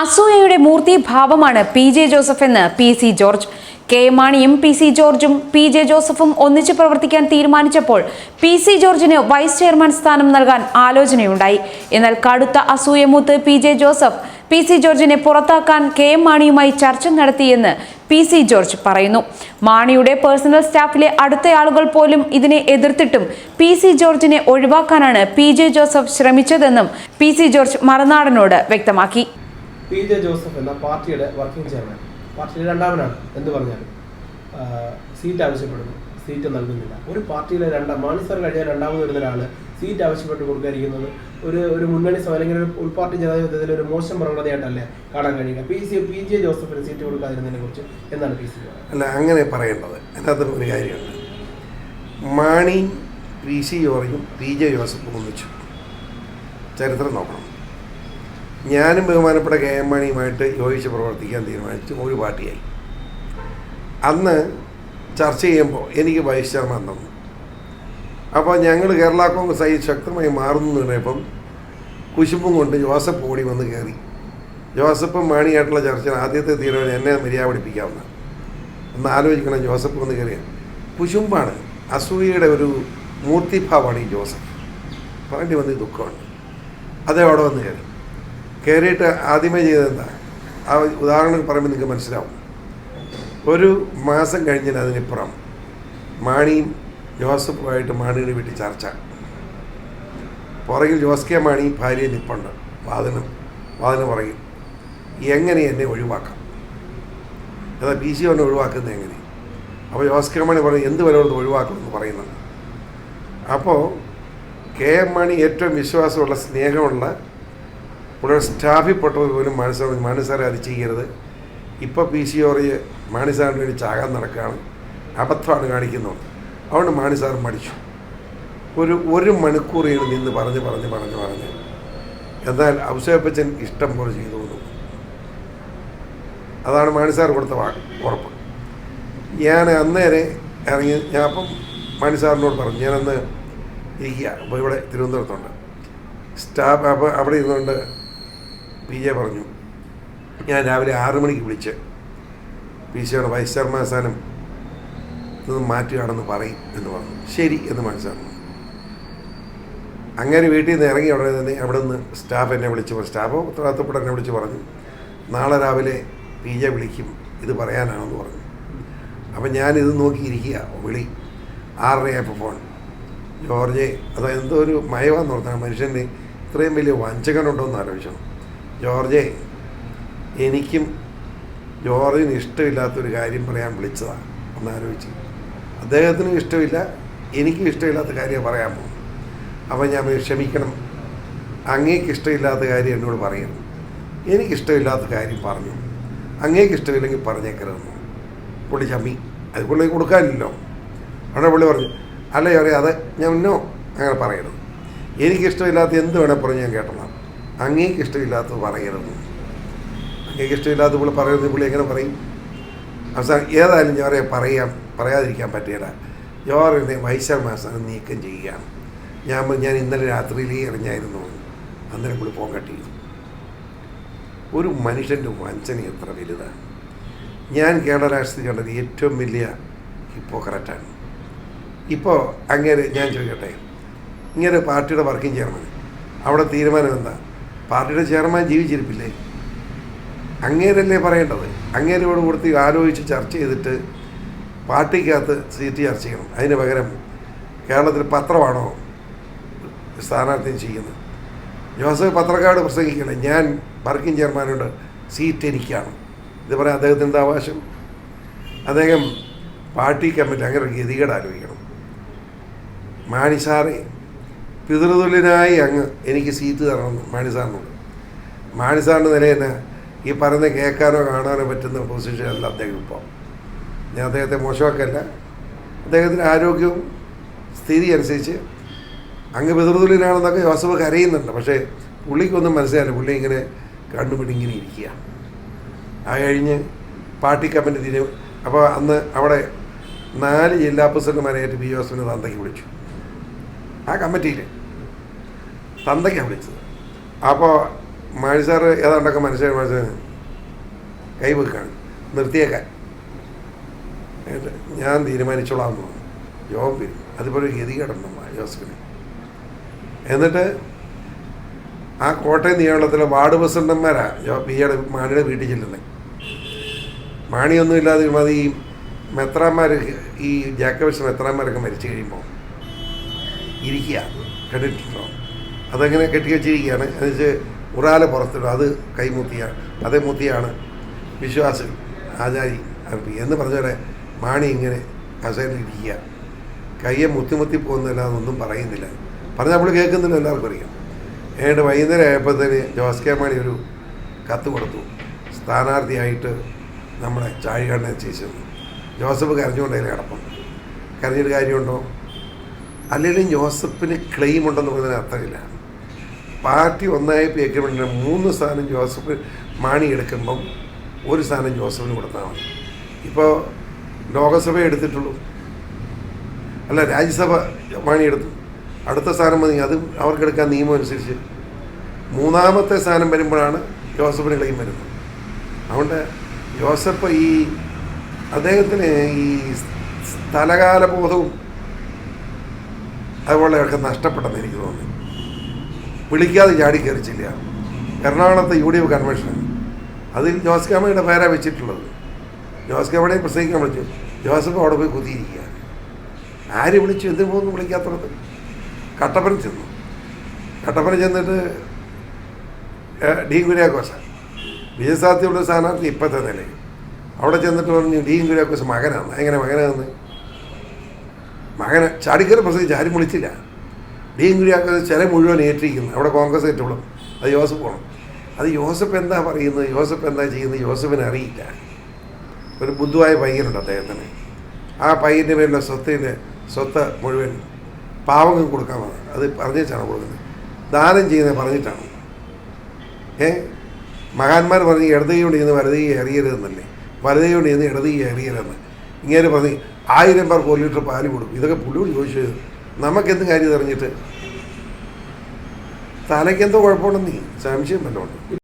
അസൂയയുടെ മൂർത്തിഭാവമാണ് P J Joseph എന്ന് P C George. K മാണിയും പി സി ജോർജും പി ജെ ജോസഫും ഒന്നിച്ചു പ്രവർത്തിക്കാൻ തീരുമാനിച്ചപ്പോൾ പി സി ജോർജിന് വൈസ് ചെയർമാൻ സ്ഥാനം നൽകാൻ ആലോചനയുണ്ടായി. എന്നാൽ കടുത്ത അസൂയമൂത്ത് P J Joseph P C ജോർജിനെ പുറത്താക്കാൻ കെ മാണിയുമായി ചർച്ച നടത്തിയെന്ന് പി സി ജോർജ് പറയുന്നു. മാണിയുടെ പേഴ്സണൽ സ്റ്റാഫിലെ അടുത്തയാളുകൾ പോലും ഇതിനെ എതിർത്തിട്ടും പി സി ജോർജിനെ ഒഴിവാക്കാനാണ് പി ജെ ജോസഫ് ശ്രമിച്ചതെന്നും പി സി ജോർജ് മറുനാടനോട് വ്യക്തമാക്കി. പി ജെ ജോസഫ് എന്ന പാർട്ടിയുടെ വർക്കിംഗ് ചെയർമാൻ, പാർട്ടിയുടെ രണ്ടാമനാണ് എന്ന് പറഞ്ഞാലും സീറ്റ് ആവശ്യപ്പെടുന്നു, സീറ്റ് നൽകുന്നില്ല. ഒരു പാർട്ടിയിലെ മാണി സാർ കഴിഞ്ഞാൽ രണ്ടാമത് വരുന്ന ഒരാൾ സീറ്റ് ആവശ്യപ്പെട്ട് കൊടുക്കാതിരിക്കുന്നത് ഒരു മുന്നണി അല്ലെങ്കിൽ ഒരു ഉൾപാർട്ടി ജനാധിപത്യത്തിൽ ഒരു മോശം പ്രവണതയായിട്ടല്ലേ കാണാൻ കഴിയുക. പി ജെ ജോസഫിന് സീറ്റ് കൊടുക്കാതിരുന്നതിനെ കുറിച്ച് എന്താണ് പി സി? അല്ല, അങ്ങനെ പറയേണ്ടത്. അതിനകത്ത് ഒരു കാര്യമുണ്ട്. മാണി, പി സി ജോർജും പി ജെ ജോസഫും ഒന്നിച്ചു ചരിത്രം നോക്കണം. ഞാനും ബഹുമാനപ്പെട്ട കെ എം മാണിയുമായിട്ട് യോജിച്ച് പ്രവർത്തിക്കാൻ തീരുമാനിച്ചു. ഒരു പാർട്ടിയായി. അന്ന് ചർച്ച ചെയ്യുമ്പോൾ എനിക്ക് വൈസ് ചെയർമാൻ തന്നു. അപ്പോൾ ഞങ്ങൾ കേരള കോൺഗ്രസ് ശക്തമായി മാറുന്നു പറഞ്ഞപ്പം കുശുമ്പും കൊണ്ട് ജോസഫ് ഓടി വന്ന് കയറി. ജോസഫും മാണിയായിട്ടുള്ള ചർച്ച ആദ്യത്തെ തീരുമാനം എന്നെ മര്യാദ പഠിപ്പിക്കാവുന്ന ഒന്ന് ആലോചിക്കണം. ജോസഫ് വന്ന് കയറിയാൽ കുശുമ്പാണ്, അസൂയയുടെ ഒരു മൂർത്തിഭാവമാണ് ഈ ജോസഫ്. പറയേണ്ടി വന്ന് ദുഃഖമാണ്. അതേ അവിടെ വന്ന് കയറിയിട്ട് ആദ്യമേ ചെയ്തതെന്താ, ആ ഉദാഹരണം പറയുമ്പോൾ നിങ്ങൾക്ക് മനസ്സിലാവും. ഒരു മാസം കഴിഞ്ഞിട്ട് അതിനിപ്പുറം മാണിയും ജോസഫുമായിട്ട് മാണിയുടെ വീട്ടിൽ ചർച്ച. പുറകിൽ ജോസ് കെ മാണി ഭാര്യയെ നിപ്പുണ്ട്. വാതിന് പുറകിൽ എങ്ങനെ എന്നെ ഒഴിവാക്കാം, അതാ പി സി എന്നെ ഒഴിവാക്കുന്നത് എങ്ങനെ. അപ്പോൾ ജോസ് കെ മാണി പറയും എന്ത് വിലയോട് ഒഴിവാക്കുമെന്ന് പറയുന്നുണ്ട്. അപ്പോൾ കെ എം മാണി ഏറ്റവും വിശ്വാസമുള്ള സ്നേഹമുള്ള ഇവിടെ സ്റ്റാഫിൽപ്പെട്ടവർ പോലും മാണി സാറെ അത് ചെയ്യരുത്, ഇപ്പോൾ പി സി ജോർജ് മാണി സാറിന് വേണ്ടി ചാകാൻ നടക്കുകയാണ്, അബദ്ധമാണ് കാണിക്കുന്നത്. അതുകൊണ്ട് മാണി സാർ മടിച്ചു. ഒരു മണിക്കൂർ നിന്ന് പറഞ്ഞ് എന്നാൽ ഔസേപ്പച്ചൻ ഇഷ്ടം പോലെ ചെയ്തു തോന്നുന്നു. അതാണ് മാണി സാർ കൊടുത്ത ഉറപ്പ്. ഞാൻ അന്നേരെ ഇറങ്ങി. ഞാൻ അപ്പം മാണി സാറിനോട് പറഞ്ഞു, ഞാനന്ന് ഇരിക്കുക. അപ്പോൾ ഇവിടെ തിരുവനന്തപുരത്തുണ്ട് സ്റ്റാഫ്. അപ്പോൾ അവിടെ ഇരുന്നുകൊണ്ട് പി ജെ പറഞ്ഞു, ഞാൻ രാവിലെ 6 മണിക്ക് വിളിച്ച് പി സിയുടെ വൈസ് ചെയർമാൻ സ്ഥാനം ഇതൊന്നും മാറ്റുകയാണെന്ന് പറയും എന്ന് പറഞ്ഞു. ശരി എന്ന് മനസ്സിലാക്കുന്നു. അങ്ങനെ വീട്ടിൽ നിന്ന് ഇറങ്ങി ഉടനെ തന്നെ അവിടെ നിന്ന് സ്റ്റാഫ് എന്നെ വിളിച്ച് സ്റ്റാഫോ ഉത്തരവാദിത്തപ്പെട്ട് എന്നെ വിളിച്ച് പറഞ്ഞു, നാളെ രാവിലെ പി ജെ വിളിക്കും, ഇത് പറയാനാണെന്ന് പറഞ്ഞു. അപ്പം ഞാനിത് നോക്കിയിരിക്കുക. വിളി 6:30 ഫോൺ. ജോർജെ, അതായത് എന്തോ ഒരു മയവാന്ന് പറഞ്ഞാൽ മനുഷ്യന് ഇത്രയും വലിയ വഞ്ചകനുണ്ടോ എന്ന് ആലോചിക്കണം. ജോർജെ, എനിക്കും ജോർജിന് ഇഷ്ടമില്ലാത്തൊരു കാര്യം പറയാൻ വിളിച്ചതാണ് എന്നാലോചിച്ച്. അദ്ദേഹത്തിനും ഇഷ്ടമില്ല, എനിക്കും ഇഷ്ടമില്ലാത്ത കാര്യം പറയാൻ പോകും. അപ്പോൾ ഞാൻ ക്ഷമിക്കണം, അങ്ങേക്ക് ഇഷ്ടമില്ലാത്ത കാര്യം എന്നോട് പറയണം, എനിക്കിഷ്ടമില്ലാത്ത കാര്യം പറഞ്ഞു, അങ്ങേക്ക് ഇഷ്ടമില്ലെങ്കിൽ പറഞ്ഞേക്കരുതെന്നു. പുള്ളി ചമ്മി. അത് പുള്ളി കൊടുക്കാനില്ലല്ലോ. അവിടെ പുള്ളി പറഞ്ഞു, അല്ല ജോർജ്, അത് ഞാൻ അങ്ങനെ പറയരുത്, എനിക്കിഷ്ടമില്ലാത്ത എന്ത് വേണേൽ പറഞ്ഞ് ഞാൻ കേട്ടണം, അങ്ങേക്ക് ഇഷ്ടമില്ലാത്തത് പറയരുത്. അങ്ങേക്ക് ഇഷ്ടമില്ലാത്ത പുള്ളി പറയുന്നത് പുള്ളി എങ്ങനെ പറയും? അവസാനം ഏതായാലും ജോറെ പറയാതിരിക്കാൻ പറ്റിയില്ല. ജോറിനെ വൈസ് ചെയർമാൻ സ്ഥാനം നീക്കം ചെയ്യുകയാണ്. ഞാൻ ഇന്നലെ രാത്രിയിലേ എറിഞ്ഞായിരുന്നു. അന്നേരം പുള്ളി ഫോൺ കട്ട് ചെയ്തു. ഒരു മനുഷ്യൻ്റെ വഞ്ചന എത്ര വലുതാണ്. ഞാൻ കേരള രാഷ്ട്രീയത്തിൽ കണ്ടത് ഏറ്റവും വലിയ ഹിപ്പോക്രറ്റാണ്. ഇപ്പോൾ അങ്ങേര് ഞാൻ ചോദിക്കട്ടെ, ഇങ്ങനെ പാർട്ടിയുടെ വർക്കിംഗ് ചെയർമാൻ, അവിടെ തീരുമാനം എന്താ? പാർട്ടിയുടെ ചെയർമാൻ ജീവിച്ചിരിപ്പില്ലേ? അങ്ങേരല്ലേ പറയേണ്ടത്. അങ്ങേരോട് കൊടുത്ത് ആലോചിച്ച് ചർച്ച ചെയ്തിട്ട് പാർട്ടിക്കകത്ത് സീറ്റ് ചർച്ച ചെയ്യണം. അതിന് പകരം കേരളത്തിൽ പത്രമാണോ സ്ഥാനാർത്ഥിയും ചെയ്യുന്നത്? ജോസഫ് പത്രക്കാരോട് പ്രസംഗിക്കണം, ഞാൻ വർക്കിംഗ് ചെയർമാനോട് സീറ്റ് എനിക്കാണ്. ഇത് പറയാൻ അദ്ദേഹത്തിൻ്റെ അവകാശം. അദ്ദേഹം പാർട്ടി കമ്മിറ്റി അങ്ങനെ ഒരു ഗതികേട് ആലോചിക്കണം. മാണി സാറെ, പിതൃതുല്യനായി അങ്ങ് എനിക്ക് സീറ്റ് തരണമെന്ന് മാണി സാറിനോട്. മാണി സാറിൻ്റെ നില തന്നെ ഈ പറയുന്ന കേൾക്കാനോ കാണാനോ പറ്റുന്ന പൊസിഷനല്ല അദ്ദേഹം ഇപ്പോൾ. ഞാൻ അദ്ദേഹത്തെ മോശമാക്കല്ല. അദ്ദേഹത്തിൻ്റെ ആരോഗ്യവും സ്ഥിതി അനുസരിച്ച് അങ്ങ് പിതൃതുല്യനാണെന്നൊക്കെ ജോസഫ് കരയുന്നുണ്ട്. പക്ഷേ പുള്ളിക്കൊന്നും മനസ്സിലായില്ല. പുള്ളി ഇങ്ങനെ കണ്ടുപിടി ഇങ്ങനെ ഇരിക്കുക. ആ കഴിഞ്ഞ് പാർട്ടി കമ്മിറ്റി അപ്പോൾ അന്ന് അവിടെ 4 ജില്ലാ പ്രസിഡന്റുമാരായിട്ട് പി ജോസഫിനെ തന്തയ്ക്ക് വിളിച്ചു. ആ കമ്മിറ്റിയിൽ തന്തയ്ക്കാണ് വിളിച്ചത്. അപ്പോൾ മാണി സാറ് ഏതാണ്ടൊക്കെ മനസ്സിലായി മനസ്സിലായി കൈവെക്കാണ് നിർത്തിയേക്കാൻ ഞാൻ തീരുമാനിച്ചോളാം എന്ന് പറഞ്ഞു. ജോബ് വരും അതുപോലെ ഒരു ഗതികേടുണ്ട് ജോസഫിന്. എന്നിട്ട് ആ കോട്ടയം നിയമത്തിലെ വാർഡ് പ്രസിഡന്റുമാരാണ് പിയുടെ മാണിയുടെ വീട്ടിൽ ചെല്ലുന്നത്. മാണിയൊന്നും ഇല്ലാതെ അത് ഈ മെത്രാന്മാർ ഈ ജാക്കബിസ് മെത്രാന്മാരൊക്കെ മരിച്ചു കഴിയുമ്പോൾ ഇരിക്കുക കണ്ടിട്ടുണ്ടോ? അതങ്ങനെ കെട്ടി വെച്ചിരിക്കുകയാണ്. എന്നുവെച്ച് ഉറാല പുറത്തിടും, അത് കൈമുത്തിയാണ്, അതേ മുത്തിയാണ് വിശ്വാസികൾ ആചാരി അർപ്പിക്കുക എന്ന് പറഞ്ഞവരെ മാണി ഇങ്ങനെ കസേരയിലിരിക്കുക, കയ്യെ മുത്തി പോകുന്നില്ല എന്നൊന്നും പറയുന്നില്ല. പറഞ്ഞാൽ നമ്മൾ കേൾക്കുന്നില്ല, എല്ലാവർക്കും അറിയാം. ഏതാണ്ട് വൈകുന്നേരം ആയപ്പോഴത്തേന് ജോസ് കെ മാണി ഒരു കത്ത് കൊടുത്തു, സ്ഥാനാർത്ഥിയായിട്ട് നമ്മളെ ചാഴികാടിനെ ചെയ്യിച്ചത്. ജോസഫ് കരഞ്ഞുകൊണ്ടതിൽ കിടപ്പുണ്ട്. കരഞ്ഞിട്ട് കാര്യമുണ്ടോ? അല്ലെങ്കിൽ ജോസഫിന് ക്ലെയിം ഉണ്ടെന്ന് പറയുന്നതിന് അർത്ഥമില്ല. പാർട്ടി ഒന്നായപ്പോൾ എഗ്രിമെൻറ്റിന് 3 സ്ഥാനം ജോസഫ് മാണി എടുക്കുമ്പം 1 സ്ഥാനം ജോസഫിന് കൊടുത്താൽ മതി. ഇപ്പോൾ ലോകസഭ എടുത്തിട്ടുള്ളൂ, അല്ല രാജ്യസഭ മാണി എടുത്തു, അടുത്ത സ്ഥാനം മതി. അത് അവർക്കെടുക്കാൻ നിയമം അനുസരിച്ച് 3ാമത്തെ സ്ഥാനം വരുമ്പോഴാണ് ജോസഫിന് ക്ലെയിം വരുന്നത്. അതുകൊണ്ട് ജോസഫ് ഈ അദ്ദേഹത്തിന് ഈ സ്ഥലകാല ബോധവും അതുപോലെയൊക്കെ നഷ്ടപ്പെട്ടെന്ന് എനിക്ക് തോന്നുന്നു. വിളിക്കാതെ ചാടിക്കയറിച്ചില്ല. എറണാകുളത്തെ UDF കൺവെൻഷൻ, അതിൽ ജോസ് കെ മാണിയുടെ പേരാണ് വെച്ചിട്ടുള്ളത്. ജോസ് കെ മാണിയെ പ്രസംഗിക്കാൻ വിളിച്ചു, ജോസഫ് അവിടെ പോയി കുത്തിയിരിക്കുക. ആര് വിളിച്ചു? എന്തിനു പോകുന്നു വിളിക്കാത്തത്? കട്ടപ്പന ചെന്നു. കട്ടപ്പന ചെന്നിട്ട് ഡി കുര്യാക്കോസ് വിജയസാധ്യതയുള്ള സ്ഥാനാർത്ഥി ഇപ്പോഴത്തെ നിലയിൽ അവിടെ ചെന്നിട്ട് പറഞ്ഞു ഡി കുര്യാക്കോസ് മകനാണ്. എങ്ങനെ മകനാണെന്ന്? മകനെ ചാടിക്കറി പ്രസംഗിച്ച് ആരും വിളിച്ചില്ല. ഡി കുര്യാക്കോസ് ചില മുഴുവൻ ഏറ്റിരിക്കുന്നു. അവിടെ കോൺഗ്രസ് ഏറ്റവും അത് ജോസഫ് പോകണം. അത് ജോസഫ് എന്താ പറയുന്നത്, ജോസഫ് എന്താ ചെയ്യുന്നത് ജോസഫിന് അറിയില്ല. ഒരു ബുദ്ധുവായ പയ്യനുണ്ട് അദ്ദേഹത്തിന്. ആ പയ്യൻ്റെ പേരിലുള്ള സ്വത്ത് മുഴുവൻ പാവങ്ങൾ കൊടുക്കാൻ വന്നത്. അത് പറഞ്ഞിട്ടാണ് കൊടുക്കുന്നത്. ദാനം ചെയ്യുന്നത് പറഞ്ഞിട്ടാണ്. മഹാന്മാർ പറഞ്ഞ് ഇടത് കൈ കൊണ്ട് ചെയ്യുന്ന വലത് കൈ എറിയരുതെന്നല്ലേ, വലത് കൈ കൊണ്ട് ചെയ്യുന്ന ഇടത് കൈ എറിയരുതെന്ന്. ഇങ്ങനെ പറഞ്ഞ് 1000 പേർക്ക് 1 ലിറ്റർ പാല് കൊടുക്കും. ഇതൊക്കെ പുള്ളിയോട് ചോദിച്ചത്. നമുക്കെന്ത് കാര്യം അറിഞ്ഞിട്ട്? തലയ്ക്കെന്തോ കുഴപ്പമുണ്ടെന്നീ സംശയം വല്ലതുണ്ട്.